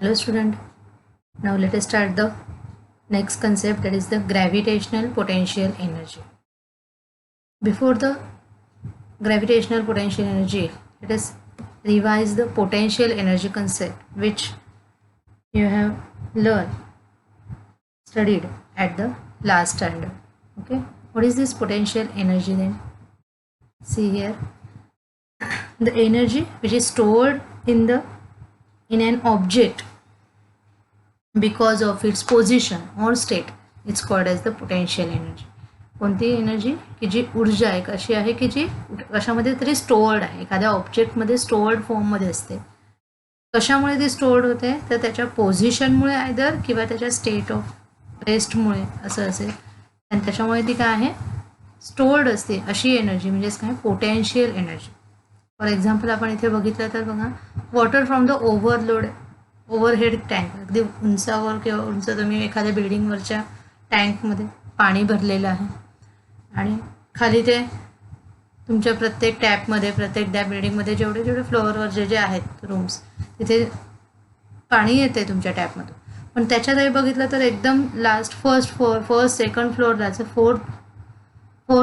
Hello student, now let us start the next concept, that is the gravitational potential energy. Before the gravitational potential energy, let us revise the potential energy concept which you have learned, studied at the last standard. Okay, what is this potential energy then? See here, the energy which is stored in an object because of its position or state, it's called as the potential energy. कोणती energy की जी ऊर्जा आहे, कशी आहे की जी कशामध्ये तरी stored आहे, एखाद्या ऑब्जेक्टमध्ये स्टोअर्ड फॉर्ममध्ये असते. कशामुळे ती स्टोअर्ड होते, तर त्याच्या पोझिशनमुळे आयदर किंवा त्याच्या स्टेट ऑफ रेस्टमुळे असं असेल, आणि त्याच्यामुळे ती काय आहे, स्टोअर्ड असते. अशी एनर्जी म्हणजेच काय, पोटेन्शियल एनर्जी. फॉर एक्झाम्पल आपण इथे बघितलं तर बघा, water from the overhead tank, अगदी उंचावर किंवा उंच तुम्ही एखाद्या बिल्डिंगवरच्या टँकमध्ये पाणी भरलेलं आहे आणि खाली ते तुमच्या प्रत्येक टॅपमध्ये, प्रत्येक त्या बिल्डिंगमध्ये जेवढे फ्लोअरवर जे आहेत रूम्स, तिथे पाणी येते तुमच्या टॅपमधून. पण त्याच्यातही बघितलं तर एकदम लास्ट फर्स्ट सेकंड फ्लोअरलाच फोर्थ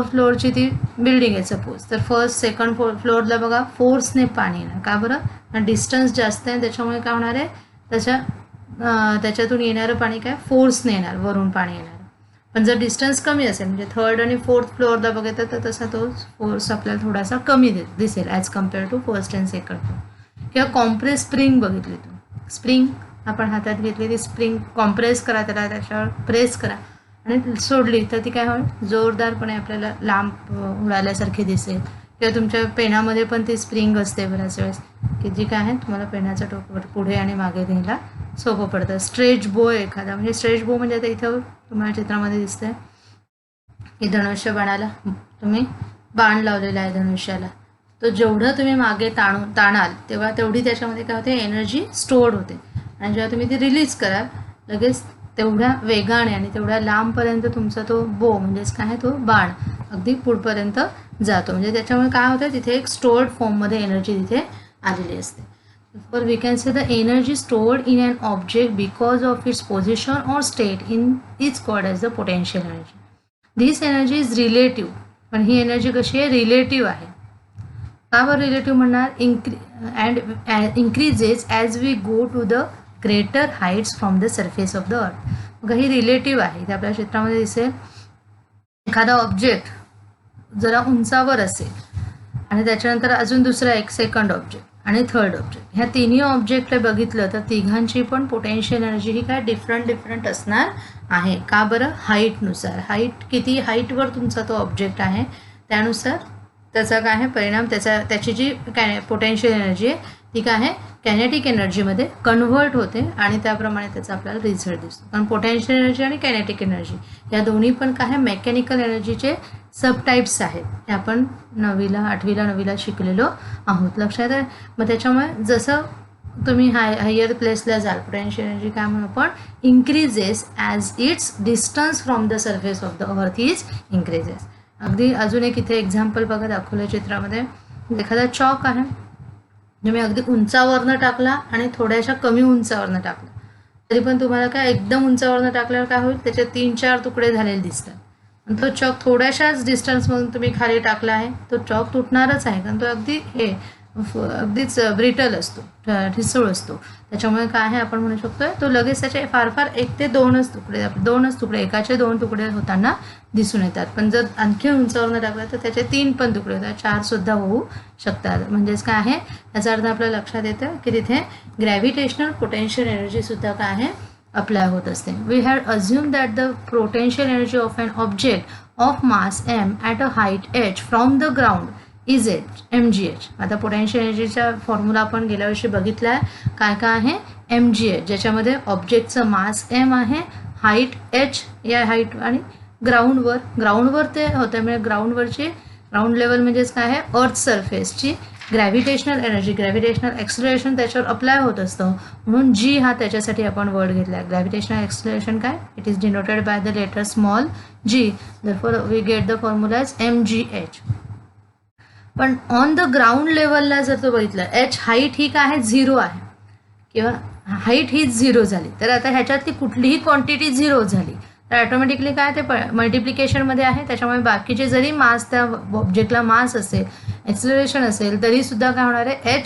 फ्लोअरची ती बिल्डिंग आहे सपोज, तर फर्स्ट सेकंड फ्लोअरला बघा फोर्सने पाणी येणार. का बरं? डिस्टन्स जास्त आहे, त्याच्यामुळे काय होणार आहे, त्याच्यातून येणारं पाणी काय फोर्सने येणार, वरून पाणी येणार. पण जर डिस्टन्स कमी असेल, म्हणजे थर्ड आणि फोर्थ फ्लोअरला बघितलं तर तसा तो फोर्स आपल्याला थोडासा कमी दिसेल as compare to first and second floor. किंवा कॉम्प्रेस स्प्रिंग बघितली, तुम्ही स्प्रिंग आपण हातात घेतली, ती स्प्रिंग कॉम्प्रेस करा, त्याच्यावर प्रेस करा आणि सोडली तर ती काय होईल, जोरदारपणे आपल्याला लांब उडाल्यासारखी दिसेल. किंवा तुमच्या पेनामध्ये पण ती स्प्रिंग असते बऱ्याच वेळेस, की जी काय आहे तुम्हाला पेनाचं टोक पुढे आणि मागे घ्यायला सोपं पडतं. स्ट्रेच बो एखादा, म्हणजे स्ट्रेच बो म्हणजे आता इथं तुम्हाला चित्रामध्ये दिसतंय की धनुष्य बाणाला तुम्ही बाण लावलेला आहे धनुष्याला, तो जेवढं तुम्ही मागे ताणाल तेव्हा तेवढी त्याच्यामध्ये काय होते, एनर्जी स्टोअर्ड होते. आणि जेव्हा तुम्ही ती रिलीज कराल लगेच तेवढ्या वेगाने आणि तेवढ्या लांबपर्यंत तुमचा तो बो म्हणजेच काय आहे, तो बाण अगदी पुढपर्यंत जातो. म्हणजे त्याच्यामुळे काय होतं, तिथे एक स्टोअर्ड फॉर्ममध्ये एनर्जी तिथे आलेली असते. For we can say the energy stored in an object because of its position or state is called as the potential energy. This energy is relative. पण ही एनर्जी कशी आहे, रिलेटिव्ह आहे. का बरं रिलेटिव्ह म्हणणार, increases as we go to the greater heights from the surface of the earth. मग ही relative आहे. इथे आपल्या चित्रामध्ये दिसेल, एखादा ऑब्जेक्ट जरा उंचावर असेल आणि त्याच्यानंतर अजून दुसरा एक सेकंड ऑब्जेक्ट आणि थर्ड ऑब्जेक्ट, ह्या तिन्ही ऑब्जेक्टला बघितलं तर तिघांची पण पोटेन्शियल एनर्जी ही काय डिफरंट असणार आहे. का बरं? हाईटनुसार. हाईट किती हाईटवर तुमचा तो ऑब्जेक्ट आहे त्यानुसार त्याचा काय आहे परिणाम, त्याची जी पोटेन्शियल एनर्जी आहे ती काय आहे, कॅनेटिक एनर्जीमध्ये कन्व्हर्ट होते आणि त्याप्रमाणे त्याचा आपल्याला रिझल्ट दिसतो. कारण पोटेन्शियल एनर्जी आणि कॅनेटिक एनर्जी या दोन्ही पण काय आहे, मेकॅनिकल एनर्जीचे सब टाईप्स आहेत. हे आपण 8वी-9वीला शिकलेलो आहोत, लक्षात आहे. मग त्याच्यामुळे जसं तुम्ही हायर प्लेसला जाल, पोटेन्शियल एनर्जी काय म्हणून आपण increases as its distance from the surface of the earth is increases. अगदी अजून एक इथे एक्झाम्पल बघा दाखवलं चित्रामध्ये, एखादा चॉक आहे, तुम्ही अगदी उंचावरनं टाकला आणि थोड्याशा कमी उंचावरनं टाकला, तरी पण तुम्हाला काय एकदम उंचावरनं टाकल्यावर काय होईल, त्याचे 3-4 तुकडे झालेले दिसतात. आणि तो चॉक थोड्याशाच डिस्टन्समधून तुम्ही खाली टाकला आहे, तो चॉक तुटणारच आहे, कारण तो अगदीच ब्रिटल असतो, ठिसूळ असतो. त्याच्यामुळे काय आहे, आपण म्हणू शकतो तो लगेच त्याचे फार 1 ते 2च तुकडे, एकाचे 2 तुकडे होताना दिसून येतात. पण जर आणखी उंचावरनं टाकलं तर त्याचे 3 पण तुकडे होतात, 4 सुद्धा होऊ शकतात. म्हणजेच काय आहे, याचा अर्थ आपल्या लक्षात येतं की तिथे ग्रॅव्हिटेशनल पोटेन्शियल एनर्जी सुद्धा काय आहे, अप्लाय होत असते. We had assume that the potential energy of an object of mass m at a height h from the ground is mgh. आता पोटेन्शियल एनर्जीचा फॉर्म्युला आपण गेल्या वर्षी बघितला आहे, काय आहे, mgh, ज्याच्यामध्ये ऑब्जेक्टचं मास m आहे, हाईट h या हाईट आणि ग्राउंडवर ते होतं. म्हणजे ग्राउंड लेवल म्हणजेच काय आहे, अर्थ सरफेसची ग्रॅव्हिटेशनल एनर्जी, ग्रॅव्हिटेशनल एक्सलरेशन त्याच्यावर अप्लाय होत असतं. म्हणून जी हा त्याच्यासाठी आपण वर्ड घेतला आहे. ग्रॅव्हिटेशनल एक्सलरेशन काय, it is denoted by the letter small g, therefore we get the formula as mgh. पण ऑन द ग्राउंड लेवलला जर तो बघितलं, h हाईट ही काय आहे, 0 आहे. किंवा हाईट ही 0 झाली, तर आता ह्याच्यातली कुठलीही क्वांटिटी 0 झाली तर ॲटोमॅटिकली काय ते मल्टिप्लिकेशनमध्ये आहे, त्याच्यामुळे बाकीचे जरी मास त्या ऑब्जेक्टला मास असेल, ॲक्सिलरेशन असेल, तरीसुद्धा काय होणार आहे,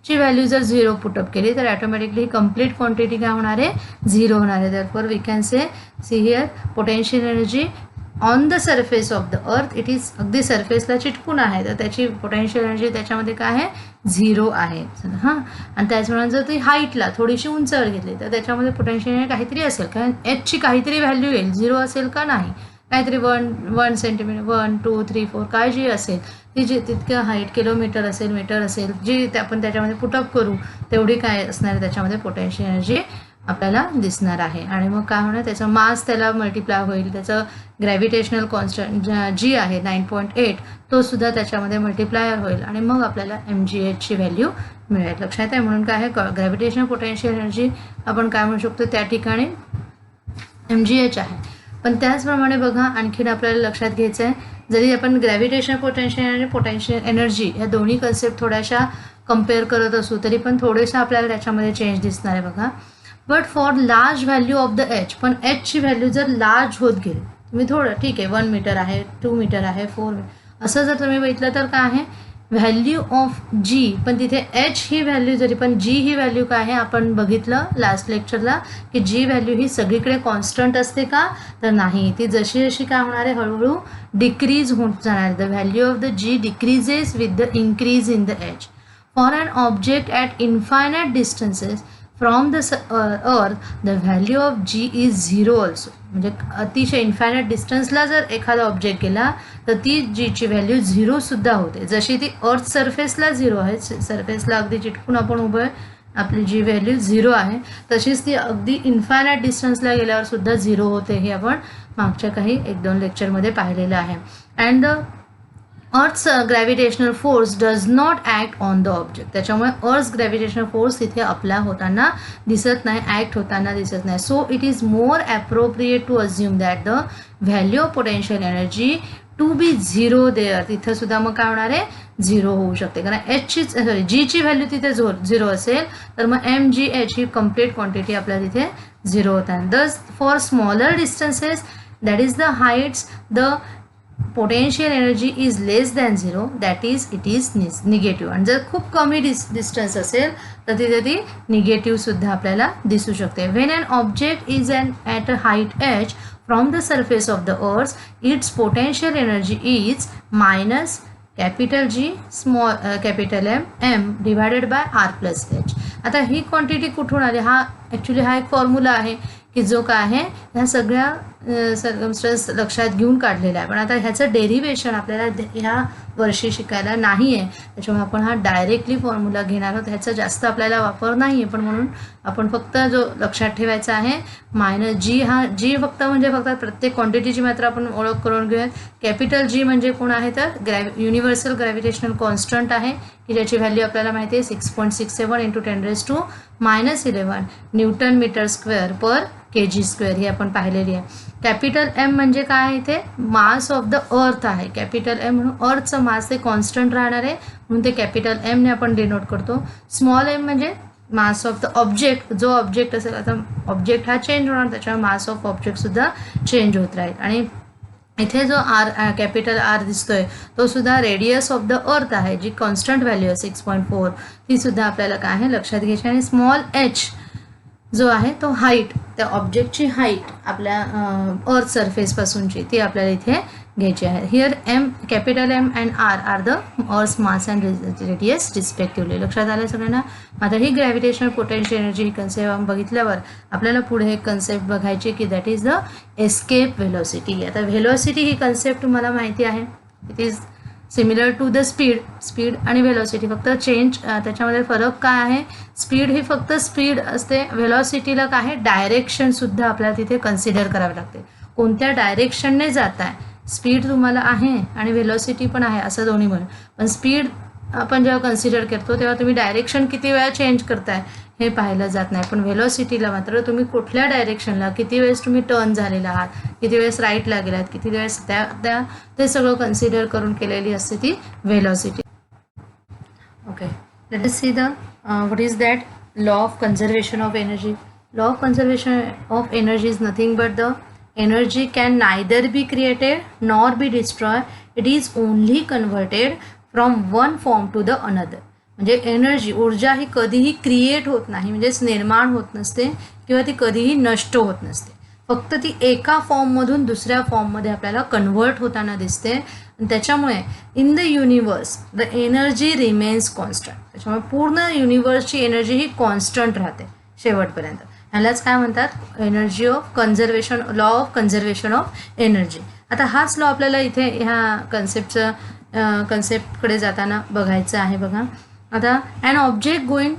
ची व्हॅल्यू जर 0 पुटअप केली तर ॲटोमॅटिकली कंप्लीट क्वांटिटी काय होणार आहे, 0 होणार आहे. Therefore we can say see here potential energy on the surface of the earth, it is अगदी सरफेसला चिटकून आहे, तर त्याची पोटेन्शियल एनर्जी त्याच्यामध्ये काय आहे, 0 आहे. हां, आणि त्याचप्रमाणे जर ती हाईटला थोडीशी उंचावर घेतली तर त्याच्यामध्ये पोटेन्शियल एनर्जी काहीतरी असेल, कारण ची काहीतरी व्हॅल्यू येईल, 0 असेल का नाही, काहीतरी 1 सेंटीमीटर, 1 2 3 4 काय जी असेल ती जी तितकं हाईट किलोमीटर असेल, मीटर असेल, जी आपण त्याच्यामध्ये पुटअप करू तेवढी काय असणार आहे त्याच्यामध्ये पोटेन्शियल एनर्जी आपल्याला दिसणार आहे. आणि मग काय होणार, त्याचा मास त्याला मल्टिप्लाय होईल, त्याचं ग्रॅव्हिटेशनल कॉन्स्टंट जी आहे 9.8 तो सुद्धा त्याच्यामध्ये मल्टिप्लायर होईल आणि मग आपल्याला MgHची व्हॅल्यू मिळेल. लक्षात आहे, म्हणून काय आहे, ग्रॅव्हिटेशनल पोटेन्शियल एनर्जी आपण काय म्हणू शकतो त्या ठिकाणी MgH आहे. पण त्याचप्रमाणे बघा आणखीन आपल्याला लक्षात घ्यायचं आहे, जरी आपण ग्रॅव्हिटेशनल पोटेन्शियल आणि पोटेन्शियल एनर्जी या दोन्ही कन्सेप्ट थोड्याशा कंपेअर करत असू तरी पण थोडेसं आपल्याला त्याच्यामध्ये चेंज दिसणार आहे बघा. But for large value of the H, पण एचची व्हॅल्यू जर लार्ज होत गेली, तुम्ही थोडं ठीक आहे 1 मीटर आहे, 2 मीटर आहे, 4 मीटर असं जर तुम्ही बघितलं तर काय आहे, व्हॅल्यू ऑफ जी, पण तिथे एच ही व्हॅल्यू जरी, पण जी ही व्हॅल्यू काय आहे, आपण बघितलं लास्ट लेक्चरला की जी व्हॅल्यू ही सगळीकडे कॉन्स्टंट असते का, तर नाही, ती जशी जशी काय होणार आहे हळूहळू डिक्रीज होत जाणार. The value of the G decreases with the increase in the H. For an object at infinite distances from the earth the value of G is 0 also. म्हणजे अतिशय इन्फायनाइट डिस्टन्सला जर एखादा ऑब्जेक्ट गेला तर ती जीची व्हॅल्यू 0 सुद्धा होते. जशी ती अर्थ सरफेसला 0 आहे, सरफेसला अगदी चिटकून आपण उभं आहे, आपली जी व्हॅल्यू 0 आहे, तशीच ती अगदी इन्फायनाइट डिस्टन्सला गेल्यावर सुद्धा 0 होते. हे आपण मागच्या काही 1-2 लेक्चरमध्ये पाहिलेलं आहे. And the earth's gravitational force does not act on the object. त्याच्यामुळे अर्थ्स ग्रॅव्हिटेशनल फोर्स इथे अप्लाय होताना दिसत नाही, ॲक्ट होताना दिसत नाही. So it is more appropriate to assume that the value of potential energy to be 0 there. तिथं सुद्धा मग काय होणार आहे, 0 होऊ शकते, कारण जीची व्हॅल्यू तिथे 0 असेल तर मग MgH ही कम्प्लीट क्वांटिटी आपल्याला तिथे 0 होतात. दस for smaller distances that is the heights the potential energy is less than 0, that is it is negative. आणि जर खूप कमी डिस्टन्स असेल तर तिथे ती निगेटिव्ह सुद्धा आपल्याला दिसू शकते. When an object is at a height h from the surface of the earth, its potential energy is minus capital G small capital M divided by R+H. आता ही क्वांटिटी कुठून आली, हा ॲक्च्युली हा एक फॉर्म्युला आहे की जो काय आहे ह्या सगळ्या सर्कमस्टन्स लक्षात घेऊन काढलेला आहे. पण आता ह्याचं डेरिवेशन आपल्याला ह्या वर्षी शिकायला नाही आहे, त्याच्यामुळे आपण हा डायरेक्टली फॉर्म्युला घेणार आहोत. ह्याचा जास्त आपल्याला वापर नाही आहे, पण म्हणून आपण फक्त जो लक्षात ठेवायचा आहे -G, हा G फक्त म्हणजे फक्त प्रत्येक क्वांटिटीची मात्र आपण ओळख करून घेऊयात. कॅपिटल G म्हणजे कोण आहे तर युनिव्हर्सल ग्रॅव्हिटेशनल कॉन्स्टंट आहे की ज्याची व्हॅल्यू आपल्याला माहिती आहे 6.67 × 10⁻11 न्यूटन मीटर स्क्वेअर पर kg² ही आपण पाहिलेली आहे. कॅपिटल M म्हणजे काय आहे, इथे मास ऑफ द अर्थ आहे. कॅपिटल M म्हणून अर्थचं मास ते कॉन्स्टंट राहणार आहे, म्हणून ते कॅपिटल M ने आपण डिनोट करतो. स्मॉल m म्हणजे मास ऑफ द ऑब्जेक्ट, जो ऑब्जेक्ट असेल, आता ऑब्जेक्ट हा चेंज होणार, त्याच्यामुळे मास ऑफ ऑब्जेक्टसुद्धा चेंज होत राहील. आणि इथे जो कॅपिटल R दिसतोय तो सुद्धा रेडियस ऑफ द अर्थ आहे, जी कॉन्स्टंट व्हॅल्यू आहे 6.4, ती सुद्धा आपल्याला काय आहे लक्षात घ्यायची. आणि स्मॉल h जो आहे तो हाईट, त्या ऑब्जेक्टची हाईट आपल्या अर्थ सरफेसपासूनची ती आपल्याला इथे घ्यायची आहे. Here capital M and R are the earth mass and radius respectively. लक्षात आलं सगळ्यांना. आता ही ग्रॅव्हिटेशनल पोटेन्शियल एनर्जी ही कन्सेप्ट बघितल्यावर आपल्याला पुढे एक कन्सेप्ट बघायची की that is the escape velocity. आता व्हेलॉसिटी ही कन्सेप्ट तुम्हाला माहिती आहे, it is similar to the speed आणि व्हेलॉसिटी. फक्त चेंज त्याच्यामध्ये फरक काय आहे, स्पीड ही फक्त स्पीड असते, व्हेलॉसिटीला काय आहे डायरेक्शनसुद्धा आपल्याला तिथे कन्सिडर करावे लागते. कोणत्या डायरेक्शनने जात आहे, स्पीड तुम्हाला आहे आणि व्हेलॉसिटी पण आहे असं दोन्ही म्हणून. पण स्पीड आपण जेव्हा कन्सिडर करतो तेव्हा तुम्ही डायरेक्शन किती वेळा चेंज करताय हे पाहिलं जात नाही. पण व्हेलॉसिटीला मात्र तुम्ही कुठल्या डायरेक्शनला किती वेळेस तुम्ही टर्न झालेला आहात, किती वेळेस राईटला गेलात, किती वेळेस ते सगळं कन्सिडर करून केलेली असते ती velocity. Okay, let us see the what is that law of conservation of energy. Law of conservation of energy is nothing but the energy can neither be created nor be destroyed. It is only converted from one form to the another. म्हणजे energy, ऊर्जा ही कधीही create होत नाही, म्हणजेच निर्माण होत नसते किंवा ती कधीही नष्ट होत नसते. फक्त ती एका फॉर्ममधून दुसऱ्या फॉर्ममध्ये आपल्याला कन्व्हर्ट होताना दिसते. आणि त्याच्यामुळे in the universe the energy remains constant. त्याच्यामुळे पूर्ण युनिवर्सची एनर्जी ही कॉन्स्टंट राहते शेवटपर्यंत. ह्यालाच काय म्हणतात? Energy of conservation, law of conservation of energy. आता हाच लॉ आपल्याला इथे ह्या कन्सेप्टकडे जाताना बघायचं आहे. बघा आता an object going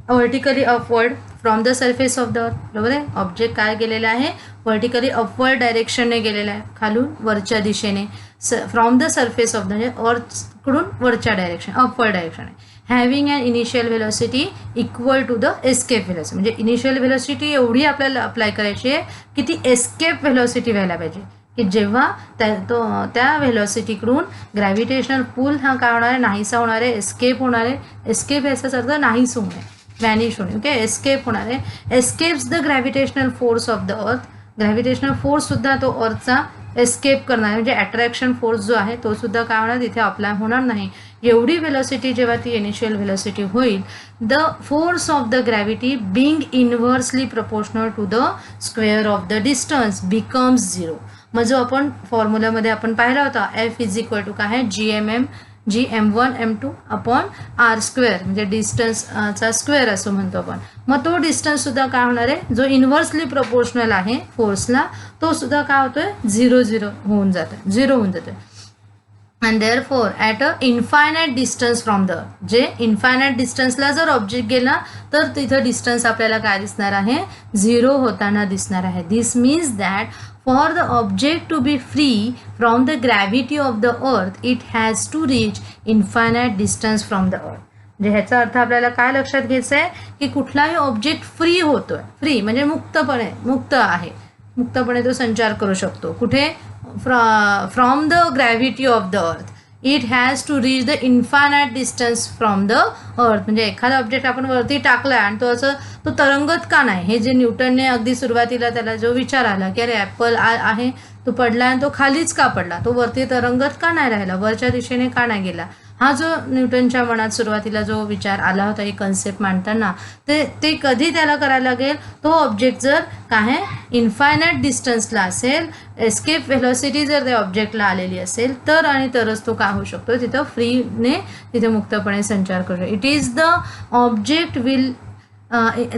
vertically upward from the surface of the earth. बरोबर आहे, ऑब्जेक्ट काय गेलेला आहे? व्हर्टिकली अपवर्ड डायरेक्शनने गेलेला आहे, खालून वरच्या दिशेने. From the surface of the, म्हणजे अर्थकडून वरच्या डायरेक्शन, अपवर्ड डायरेक्शन आहे. Having an initial velocity equal to the escape velocity. म्हणजे इनिशियल व्हेलॉसिटी एवढी आपल्याला अप्लाय करायची आहे की ती एस्केप व्हेलॉसिटी व्हायला पाहिजे, की जेव्हा त्या व्हेलॉसिटीकडून ग्रॅव्हिटेशनल पूल हा काय होणार आहे? नाहीसा होणार आहे, एस्केप होणार आहे. एस्केप याचाच अर्थ नाहीस होणे, व्हॅनिश होणे. ओके, एस्केप होणार आहे. Escapes the gravitational force of the earth. Gravitational फोर्ससुद्धा तो अर्थचा एस्केप करणार, म्हणजे अट्रॅक्शन फोर्स जो आहे तो सुद्धा काय होणार? तिथे अप्लाय होणार नाही. एवढी व्हेलॉसिटी जेव्हा ती इनिशियल व्हेलॉसिटी होईल, the force of the gravity being inversely proportional to the square of the distance becomes zero. मग जो आपण फॉर्म्युलामध्ये आपण पाहिला होता, एफ इज इक्वल टू काय आहे? GM1 M2 upon R square, म्हणजे डिस्टन्सचा स्क्वेअर असं म्हणतो आपण. मग तो डिस्टन्ससुद्धा काय होणार आहे? जो इन्व्हर्सली प्रपोर्शनल आहे फोर्सला, तो सुद्धा काय होतोय? 0 होऊन जातोय, 0 होऊन जातोय. And therefore at a infinite distance from the, जे इन्फायनाईट डिस्टन्सला जर ऑब्जेक्ट गेला तर तिथं डिस्टन्स आपल्याला काय दिसणार आहे? 0 होताना दिसणार आहे. This means that for the object to be free from the gravity of the earth, it has to reach infinite distance from the earth. म्हणजे ह्याचा अर्थ आपल्याला काय लक्षात घ्यायचं आहे की कुठलाही ऑब्जेक्ट फ्री होतोय, फ्री म्हणजे मुक्त आहे, मुक्तपणे तो संचार करू शकतो. कुठे? From the gravity of the earth. It has to reach the infinite distance from the earth. म्हणजे एखादा ऑब्जेक्ट आपण वरती टाकला आणि तो तरंगत का नाही? हे जे न्यूटनने अगदी सुरुवातीला त्याला जो विचार आला की अरे ॲपल आहे, तो पडला आणि तो खालीच का पडला? तो वरती तरंगत का नाही राहिला? वरच्या दिशेने का नाही गेला? हा जो न्यूटनच्या मनात सुरुवातीला जो विचार आला होता ही कन्सेप्ट मांडताना, ते कधी त्याला करायला लागेल? तो ऑब्जेक्ट जर काय इन्फायनाईट डिस्टन्सला असेल, एस्केप व्हेलॉसिटी जर त्या ऑब्जेक्टला आलेली असेल तर आणि तरच तो काय होऊ शकतो? तिथं फ्रीने तिथे मुक्तपणे संचार करू शकतो. It is the object will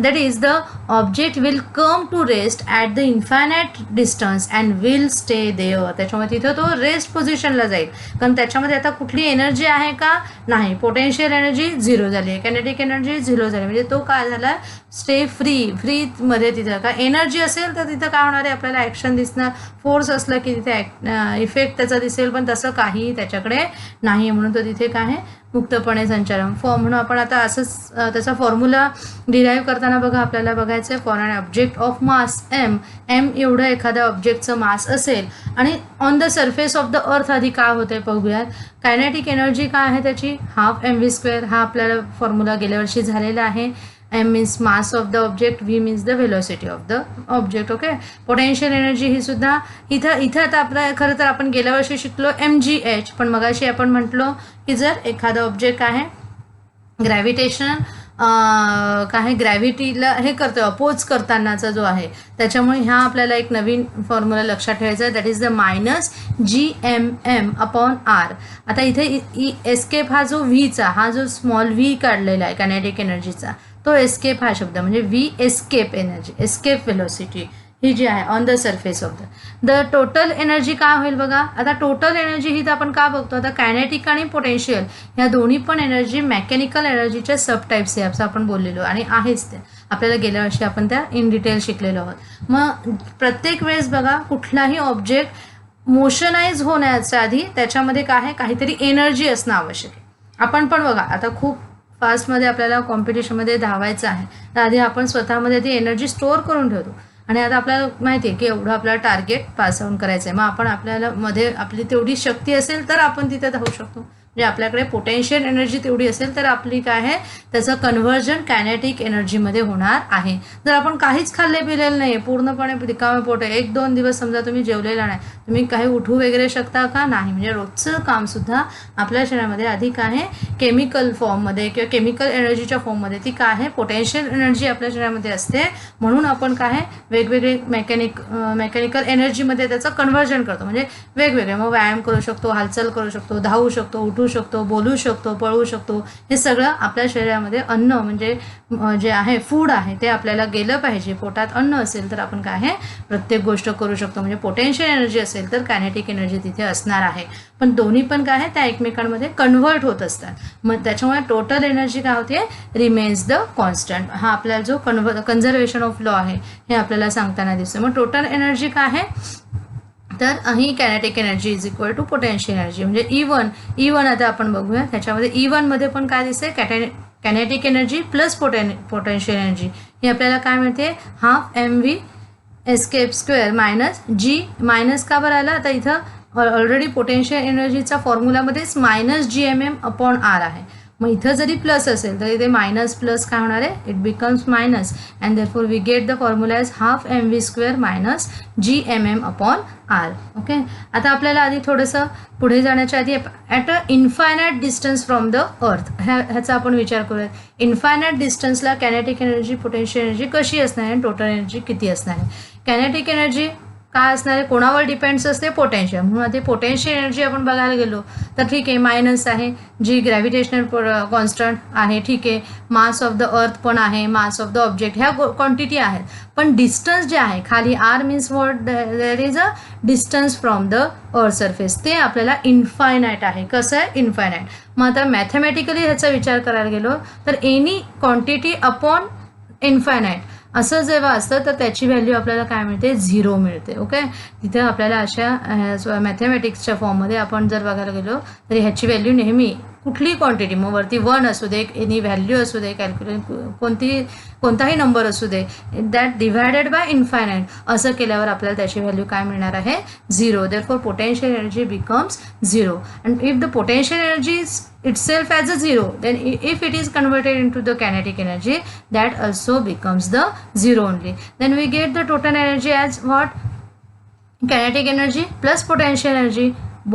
that is the object will come to rest at the infinite distance and will stay there. त्याच्यामुळे तिथं तो रेस्ट पोझिशनला जाईल, कारण त्याच्यामध्ये आता कुठली एनर्जी आहे का? नाही. पोटेन्शियल एनर्जी 0 झाली आहे, कायनेटिक एनर्जी 0 झाली, म्हणजे तो काय झाला? स्टे फ्रीमध्ये. तिथं का एनर्जी असेल तर तिथं काय होणार आहे? आपल्याला ॲक्शन दिसणार. फोर्स असला की तिथे इफेक्ट त्याचा दिसेल, पण तसं काही त्याच्याकडे नाही, म्हणून तो तिथे काय आहे? मुक्तपणे संचार. म्हणून आपण आता असंच त्याचा फॉर्म्युला डिराईव्ह करताना बघा आपल्याला बघायचं आहे. For an object of mass m एवढं एखाद्या ऑब्जेक्टचं मास असेल आणि on the surface of the earth आधी काय होते बघूयात. कायनेटिक एनर्जी काय आहे त्याची? Half mv². हा आपल्याला फॉर्म्युला गेल्या वर्षी झालेला आहे. m means mass of the object, v means the velocity of the object. Okay, potential energy ही सुद्धा इथं आता आपलं खरं तर आपण गेल्या वर्षी शिकलो mgh, पण मगाशी आपण म्हटलो की जर एखादा ऑब्जेक्ट आहे ग्रॅव्हिटेशन काय ग्रॅव्हिटीला हे करतो अपोज करतानाचा जो आहे, त्याच्यामुळे ह्या आपल्याला एक नवीन फॉर्म्युला लक्षात ठेवायचा आहे. That is the -GMM upon r. आता इथे एस्केप हा जो व्हीचा, हा जो स्मॉल व्ही काढलेला आहे कायनेटिक एनर्जीचा, तो एस्केप हा शब्द म्हणजे V escape energy, escape velocity ही जी आहे on the surface of the total energy काय होईल बघा. आता टोटल एनर्जी ही तर आपण का बघतो? आता कायनेटिक आणि पोटेन्शियल ह्या दोन्ही पण एनर्जी मेकॅनिकल एनर्जीच्या सब टाईप्स आहे असं आपण बोललेलो आणि आहेच ते आपल्याला गेल्या वर्षी आपण त्या इन डिटेल शिकलेलो आहोत. मग प्रत्येक वेळेस बघा कुठलाही ऑब्जेक्ट मोशनाइज होण्याच्या आधी त्याच्यामध्ये काय आहे? काहीतरी एनर्जी असणं आवश्यक आहे. आपण पण बघा आता खूप फास्टमध्ये आपल्याला कॉम्पिटिशनमध्ये धावायचं आहे, तर आधी आपण स्वतःमध्ये ती एनर्जी स्टोअर करून ठेवतो आणि आता आपल्याला माहिती आहे की एवढं आपल्याला टार्गेट पास ऑन करायचं आहे. मग आपण आपल्याला मध्ये आपली तेवढी शक्ती असेल तर आपण तिथे धावू शकतो. म्हणजे आपल्याकडे पोटेन्शियल एनर्जी तेवढी असेल तर आपली काय आहे त्याचं कन्व्हर्जन कायनेटिक एनर्जीमध्ये होणार आहे. जर आपण काहीच खाल्ले पिलेलं नाही, पूर्णपणे रिकामे पोट आहे, 1-2 दिवस समजा तुम्ही जेवलेला नाही, तुम्ही काही उठू वगैरे शकता का? नाही. म्हणजे रोजचं कामसुद्धा आपल्या शरीरामध्ये अधिक आहे केमिकल फॉर्ममध्ये किंवा केमिकल एनर्जीच्या फॉर्ममध्ये ती काय आहे पोटेन्शियल एनर्जी आपल्या शरीरामध्ये असते. म्हणून आपण काय आहे वेगवेगळे मेकॅनिकल एनर्जीमध्ये त्याचं कन्व्हर्जन करतो. म्हणजे वेगवेगळे मग व्यायाम करू शकतो, हालचाल करू शकतो, धावू शकतो, उठू शकतो, बोलू शकतो, पळू शकतो. हे सगळं आपल्या शरीरामध्ये अन्न म्हणजे जे आहे फूड आहे ते आपल्याला गेलं पाहिजे. पोटात अन्न असेल तर आपण काय आहे प्रत्येक गोष्ट करू शकतो. म्हणजे पोटेन्शियल एनर्जी असेल तर कायनेटिक एनर्जी तिथे असणार आहे. पण दोन्ही पण काय आहे त्या एकमेकांमध्ये कन्व्हर्ट होत असतात. मग त्याच्यामुळे टोटल एनर्जी काय होते रिमेन्स द कॉन्स्टंट. हा आपल्याला जो कन्झर्वेशन ऑफ लॉ आहे हे आपल्याला सांगताना दिसतं. मग टोटल एनर्जी काय आहे तर ही kinetic energy is equal to potential energy. म्हणजे E1 आता आपण बघूया. त्याच्यामध्ये E1 मध्ये पण काय दिसते kinetic energy plus potential energy. ही आपल्याला काय मिळते half mv escape square minus G. Minus का बरं आला आता इथं ऑलरेडी पोटेन्शियल एनर्जीचा फॉर्म्युलामध्येच -gmm/r आहे. मग इथं जरी प्लस असेल तर इथे मायनस प्लस काय होणार आहे it becomes minus and therefore we get the formula is half mv² minus gmm/r. Okay. आता आपल्याला आधी थोडंसं पुढे जाण्याच्या आधी at a infinite distance from the earth ह्याचा आपण विचार करूयात. इन्फायनाईट डिस्टन्सला कायनेटिक एनर्जी पोटेन्शियल एनर्जी कशी असणार आहे, टोटल एनर्जी किती असणार आहे. कायनेटिक एनर्जी काय असणार आहे कोणावर डिपेंड्स असते पोटेन्शियल. म्हणून आता पोटेन्शियल एनर्जी आपण बघायला गेलो तर ठीक आहे मायनस आहे जी ग्रॅव्हिटेशनल कॉन्स्टंट आहे. ठीक आहे मास ऑफ द अर्थ पण आहे, मास ऑफ द ऑब्जेक्ट ह्या क्वांटिटी आहेत. पण डिस्टन्स जे आहे खाली r means what there is a distance from the earth surface ते आपल्याला इन्फायनाईट आहे. कसं आहे इन्फायनाईट. मग आता मॅथमॅटिकली ह्याचा विचार करायला गेलो तर एनी क्वांटिटी अपॉन इन्फायनाईट असं जेव्हा असतं तर त्याची व्हॅल्यू आपल्याला काय मिळते 0 मिळते. ओके. तिथे आपल्याला अशा मॅथमॅटिक्सच्या फॉर्ममध्ये आपण जर बघायला गेलो तर ह्याची व्हॅल्यू नेहमी कुठलीही क्वांटिटी मग वरती 1 असू दे एनी व्हॅल्यू असू दे कॅल्क्युलेट कोणताही नंबर असू दे दॅट डिवायडेड बाय इन्फायनाईट असं केल्यावर आपल्याला त्याची व्हॅल्यू काय मिळणार आहे 0. Therefore potential energy becomes 0 and if the potential energy is itself as a 0 then if it is converted into the kinetic energy that also becomes the 0 only. Then we get the total energy as what kinetic energy plus potential energy.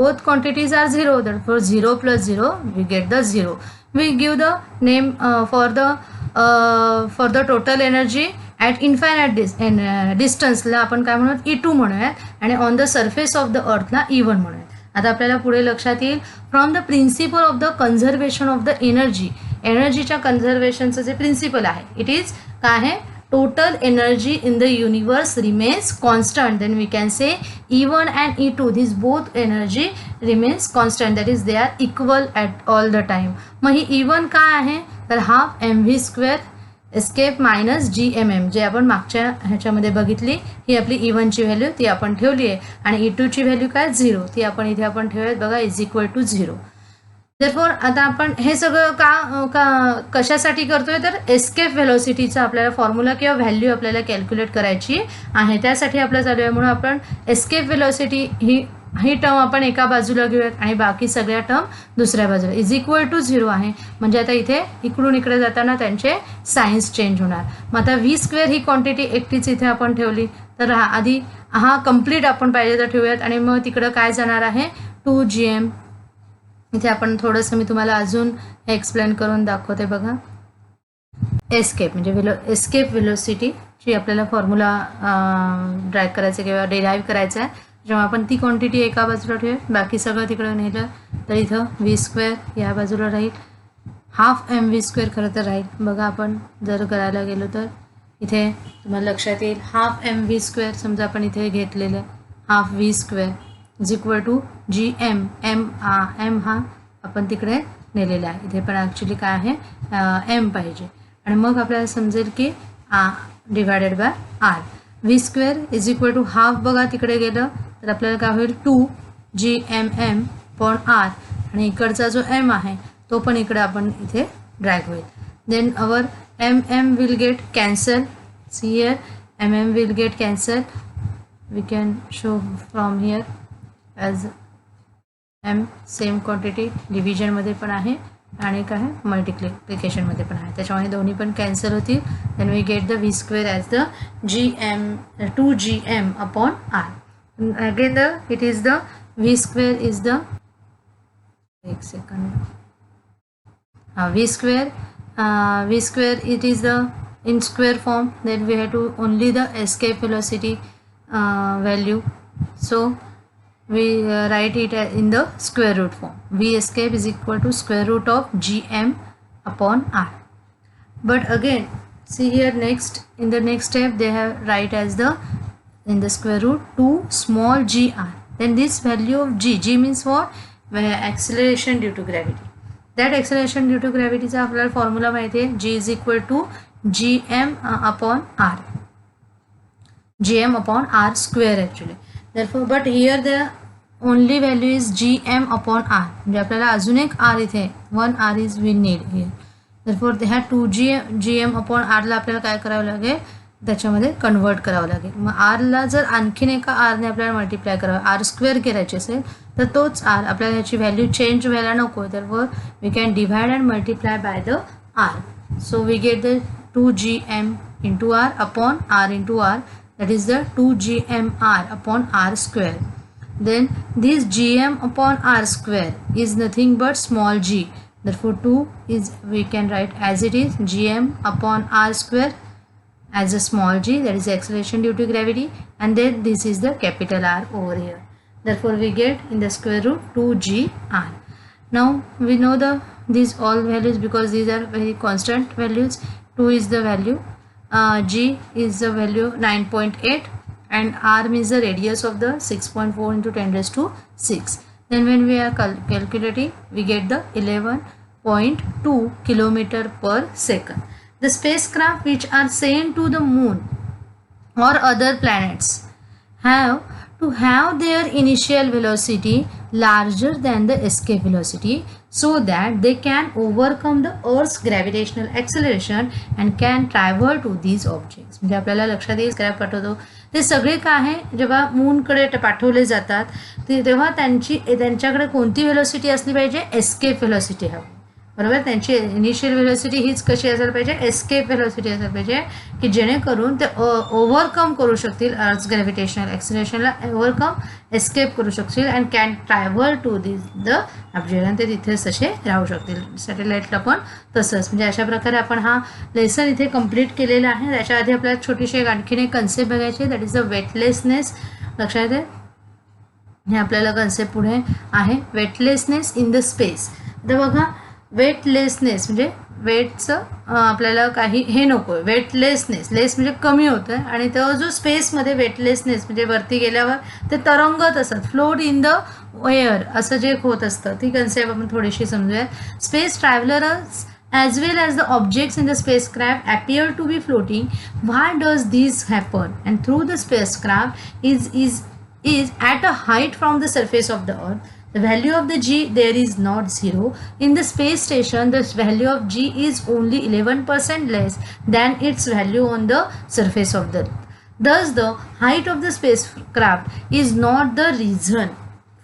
Both quantities are 0 therefore 0 plus 0 we get the 0. We give the name for the total energy at infinite distance ला आपण काय म्हणूयात E2 म्हणूयात आणि on the surface of the earth ला E1 म्हणूयात. आता आपल्याला पुढे लक्षात येईल from the principle of the conservation of the एनर्जीच्या कन्झर्वेशनचं जे प्रिन्सिपल आहे इट इज काय आहे total energy in the universe remains constant. Then we can say E1 and E2 this both energy remains constant that is they are equal at all the time. मग ही E1 काय आहे तर half mv² escape minus gmm जे आपण मागच्या ह्याच्यामध्ये बघितली ही आपली E1 ची व्हॅल्यू ती आपण ठेवली आहे आणि E2 ची व्हॅल्यू काय 0 ती आपण इथे आपण ठेवूयात बघा इज इक्वल टू 0. देअरफॉर आता आपण हे सगळं कशासाठी करतोय तर एस्केप व्हेलॉसिटीचा आपल्याला फॉर्म्युला किंवा व्हॅल्यू आपल्याला कॅल्क्युलेट करायची आहे त्यासाठी आपलं चालू आहे. म्हणून आपण एस्केप व्हेलॉसिटी ही टर्म आपण एका बाजूला घेऊयात आणि बाकी सगळ्या टर्म दुसऱ्या बाजूला इज इक्वल टू 0 आहे. म्हणजे आता इथे इकडून इकडे जाताना त्यांचे सायन्स चेंज होणार. मग आता v² ही क्वांटिटी एकटीच इथे आपण ठेवली तर आधी हा कम्प्लीट आपण पाहिजे तर ठेवूयात आणि मग तिकडं काय जाणार आहे 2gm. इथे आपण थोडंसं मी तुम्हाला अजून हे एक्सप्लेन करून दाखवते बघा. एस्केप म्हणजे एस्केप व्हेलॉसिटीची आपल्याला फॉर्म्युला ड्राईव्ह करायचा किंवा डिराईव्ह करायचा आहे. जेव्हा आपण ती क्वांटिटी एका बाजूला ठेवूया बाकी सगळं तिकडं नेलं तर इथं v² या बाजूला राहील हाफ mv² खरं तर राहील. बघा आपण जर करायला गेलो तर इथे तुम्हाला लक्षात येईल हाफ mv² समजा आपण इथे घेतलेलं half v² is equal to gm. m हा आपण तिकडे नेलेला आहे. इथे पण ॲक्च्युली काय आहे m पाहिजे आणि मग आपल्याला समजेल की divided by r. v² is equal to half बघा तिकडे गेलं तर आपल्याला काय होईल 2gmm/r आणि इकडचा जो m आहे तो पण इकडे आपण इथे ड्रॅग होईल. Then our mm will get cancel. See here mm will get cancel. We can show from here as M same quantity डिव्हिजनमध्ये पण आहे आणि काय आहे मल्टिप्लिकेशनमध्ये पण आहे, त्याच्यामुळे दोन्ही पण कॅन्सल होतील. Then we get the V square as the GM upon R. Again the it is the V square is the एक second V square it is the in square form, then we have to only the escape velocity value, so we write it in the square root form. V escape is equal to square root of GM upon R. But again see here, next in the next step they have write as the in the square root 2 small gr. Then this value of g means what? Acceleration due to gravity. That acceleration due to gravity चा आपल्याला formula माहिती आहे, g is equal to GM upon R. GM upon R square actually. Therefore, but here the only value is GM upon R. म्हणजे आपल्याला अजून एक R इथे 1 R is we need here. Therefore, ह्या 2GM upon R ला आपल्याला काय करावं लागेल, त्याच्यामध्ये कन्वर्ट करावं लागेल. मग R ला जर आणखीन एका R ने आपल्याला मल्टिप्लाय करावं, R स्क्वेअर करायचे असेल तर तोच R आपल्याला ह्याची व्हॅल्यू चेंज व्हायला नको. Therefore, we can divide and multiply by the R. So we get the 2GM into R upon R into R, that is the 2GMR upon R square. Then this GM upon R square is nothing but small g. Therefore 2 is we can write as it is GM upon R square as a small g, that is acceleration due to gravity, and then this is the capital R over here. Therefore we get in the square root 2GR. Now we know these all values because these are very constant values. 2 is the value, g is the value 9.8, and r means the radius of the 6.4 into 10 raised to 6. Then when we are calculating, we get the 11.2 kilometer per second. The spacecraft which are sent to the moon or other planets have to have their initial velocity larger than the escape velocity, so that they can overcome the Earth's gravitational acceleration and can travel to these objects. म्हणजे आपल्याला लक्षात येईल scrap पाठवतो ते सगळे काय आहे, जेव्हा मूनकडे पाठवले जातात तेव्हा त्यांच्याकडे कोणती व्हेलॉसिटी असली पाहिजे, एस्केप व्हेलॉसिटी हवी, बरोबर. त्यांची इनिशियल व्हेलॉसिटी हीच कशी असायला पाहिजे, एस्केप व्हेलॉसिटी असायला पाहिजे, की जेणेकरून ते ओव्हरकम करू शकतील अर्थ ग्रॅव्हिटेशनल ॲक्सिलरेशनला, ओव्हरकम एस्केप करू शकतील and can travel to the object, आणि ते तिथेच तसे राहू शकतील. सॅटेलाईटला पण तसंच. म्हणजे अशा प्रकारे आपण हा लेसन इथे कंप्लीट केलेला आहे. त्याच्या आधी आपल्याला छोटीशी आणखीन एक कन्सेप्ट बघायची, दॅट इज द वेटलेसनेस. लक्षात आहे, हे आपल्याला कन्सेप्ट पुढे आहे, वेटलेसनेस इन द स्पेस. आता बघा, वेटलेसनेस म्हणजे वेटचं आपल्याला काही हे नको आहे, वेटलेसनेस, लेस म्हणजे कमी होतं आहे, आणि तो जो स्पेसमध्ये वेटलेसनेस म्हणजे वरती गेल्यावर ते तरंगत असतात, फ्लोट इन द एअर असं जे होत असतं, ती कन्सेप्ट आपण थोडीशी समजूया. Space travellers as well as the objects in the spacecraft appear to be floating. Why does this happen? And through the spacecraft is at a height from the surface of the earth. The value of the g there is not 0. In the space station, the value of g is only 11% less than its value on the surface of the earth. Thus, the height of the spacecraft is not the reason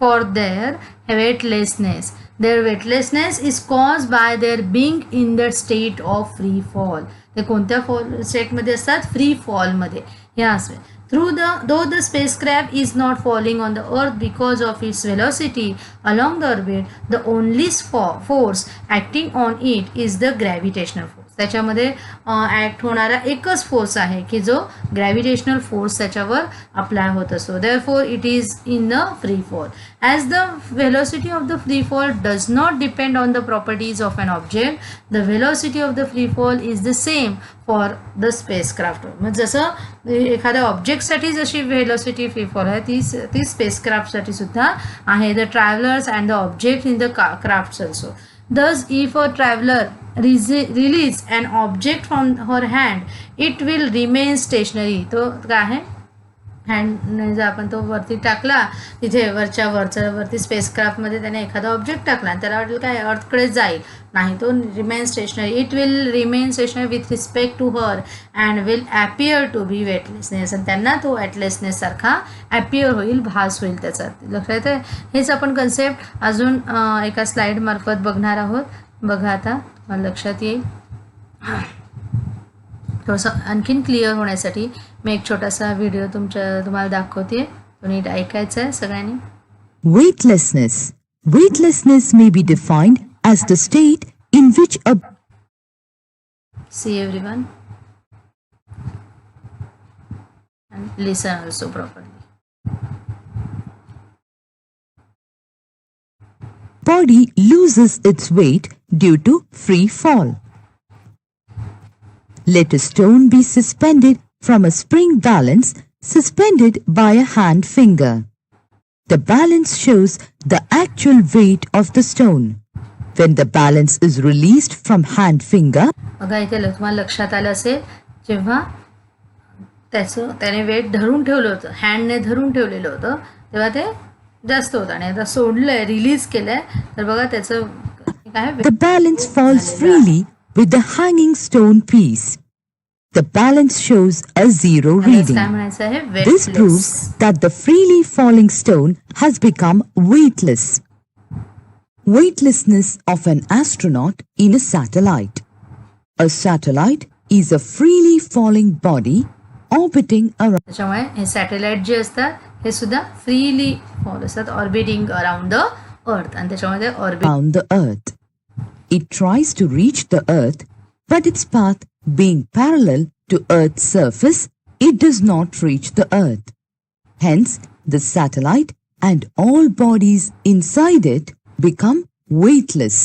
for their weightlessness. Their weightlessness is caused by their being in the state of free fall. ते कोणत्या स्टेटमध्ये असतात, free फॉलमध्ये. ह्या though the spacecraft is not falling on the earth because of its velocity along the orbit, the only force acting on it is the gravitational force. त्याच्यामध्ये act होणारा एकच force आहे की जो ग्रॅव्हिटेशनल फोर्स त्याच्यावर apply होत असतो. Therefore it is in the free fall. As the velocity of the free fall does not depend on the properties of an object, the velocity of the free fall is the same for the spacecraft. मग जसं एखाद्या ऑब्जेक्टसाठी जशी velocity free fall आहे ती स्पेसक्राफ्टसाठी सुद्धा आहे. The travellers and the object in the crafts also. Thus, if a traveler release an object from her hand, it will remain stationary. तो काय आहे, हँडने जर आपण तो वरती टाकला, तिथे वरती स्पेसक्राफ्टमध्ये त्याने एखादा ऑब्जेक्ट टाकला आणि त्याला वाटेल काय अर्थकडे जाईल, नाही, तो remain stationary. It will remain stationary with respect to her and will appear to be weightlessness. आणि त्यांना तो वेटलेसनेससारखा ॲपियर होईल, भास होईल त्याचा. लक्षात येतं. हेच आपण कन्सेप्ट अजून एका स्लाईडमार्फत बघणार आहोत. बघा आता मला लक्षात येईल. थोडंसं आणखीन क्लिअर होण्यासाठी मी एक छोटासा व्हिडिओ तुम्हाला दाखवते. तो नीट ऐकायचा आहे सगळ्यांनी. Weightlessness. Weightlessness may be defined as the state in which a See everyone and listen also properly. body loses its weight due to free fall. Let a stone be suspended from a spring balance suspended by a hand finger. The balance shows the actual weight of the stone. When the balance is released from hand finger, बघा इथे तुम्हाला लक्षात आलं असेल, जेव्हा त्याने weight धरून ठेवलं होतं, हँडने धरून ठेवलेलं होतं, तेव्हा ते जास्त होतं. आणि आता सोडलंय, रिलीज केलंय, तर बघा त्याचं काय the balance falls freely with the hanging stone piece. The balance shows a zero reading. काय म्हणायचं आहे, This proves that the freely falling stone has become weightless. Weightlessness of an astronaut in a satellite. A satellite is a freely falling body orbiting around. त्याच्यामुळे हे satellite जे असतात हे सुद्धा freely fall असतात, ऑर्बिटिंग अराउंड द अर्थ. आणि त्याच्यामध्ये around the earth. It tries to reach the earth, but its path being parallel to earth's surface, it does not reach the earth. Hence, the satellite and all bodies inside it become weightless.